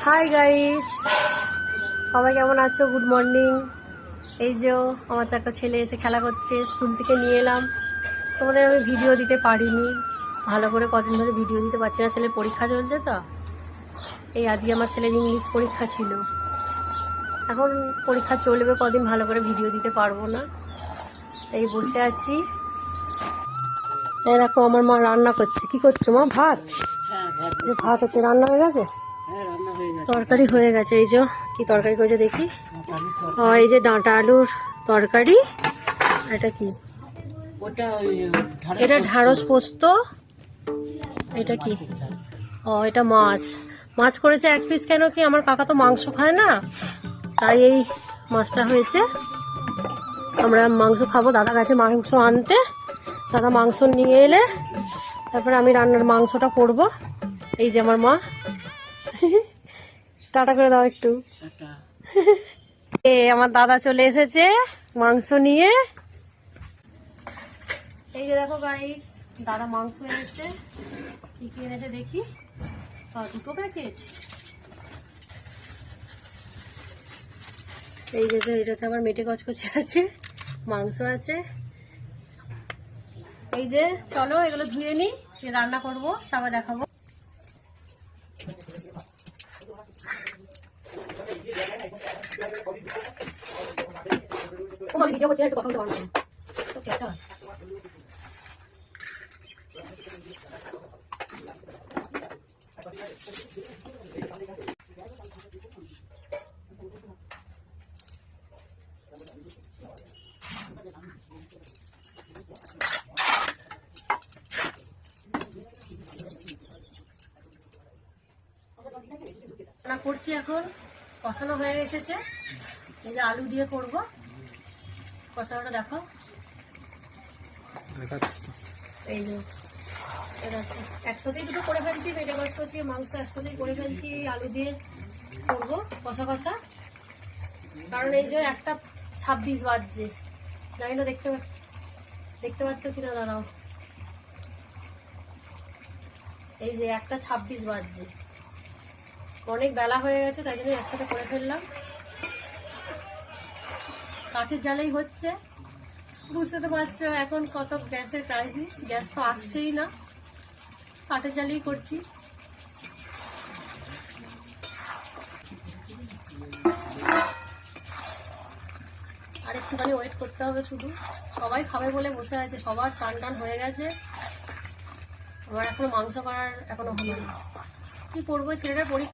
Hi guys, সবাই কেমন আছো? Good morning. এই যে আমার তো একটা ছেলে এসে খেলা করছে, স্কুল থেকে নিয়ে এলাম। তোমাদের আমি ভিডিও দিতে পারিনি ভালো করে, কদিন ধরে ভিডিও দিতে পারছি না, ছেলের পরীক্ষা চলছে তো। এই আজকে আমার ছেলের ইংলিশ পরীক্ষা ছিল, এখন পরীক্ষা চলবে কদিন, ভালো করে ভিডিও দিতে পারবো না, এই বসে আছি। এই দেখো আমার মা রান্না করছে। কি করছো মা? ভাত? ভাত হচ্ছে, রান্না হয়ে গেছে? তরকারি হয়ে গেছে। এই যে কি তরকারি করেছে দেখি। এই যে ডাঁটা আলুর তরকারি। এটা কি? এটা ঢ্যাঁড়স পোস্ত। এটা কি? এটা মাছ। মাছ করেছে এক পিস। কেন কি, আমার কাকা তো মাংস খায় না, তাই এই মাছটা হয়েছে। আমরা মাংস খাবো, দাদা গেছে মাংস আনতে। দাদা মাংস নিয়ে এলে তারপরে আমি রান্নার মাংসটা করব। এই যে আমার মা, টাটা করে দাও একটু। আমার দাদা চলে এসেছে মাংস নিয়ে। এই যে দেখো গাইস, দাদা মাংস এনেছে। কি কি এনেছে দেখি। দুটো প্যাকেট। এই যে এটাতে আবার মেটে কচকচে আছে, মাংস আছে। এই যে চলো এগুলো ধুয়ে নি, রান্না করবো, তারপর দেখাবো। ভিডিও করছি, একটু কথা বলতে পারবো। রান্না করছি এখন, কষানো হয়ে এসেছে। এই যে আলু দিয়ে করব কষানোটা, দেখো। এই যে একসাথেই দুটো করে ফেলছি, মেটে কচকচি মাংস একসাথেই করে ফেলছি, আলু দিয়ে করবো কষা কষা। কারণ এই যে 1:26 বাজছে, জানি না দেখতে পাচ্ছ কিনা, দাঁড়াও। এই যে 1:26 বাজছে, অনেক বেলা হয়ে গেছে, তাই জন্য একসাথে করে ফেললাম। কাঠের জালেই হচ্ছে, বুঝতে তো পারছো এখন কত গ্যাসের ক্রাইসিস, গ্যাস তো আসছেই না, কাঠের জালেই করছি। আর একটুখানি ওয়েট করতে হবে শুধু। সবাই খাবে বলে বসে আছে, সবার চান টান হয়ে গেছে, আমার এখনো মাংস করার এখনো হলো না। কি করবো, ছেলেটার পরীক্ষা।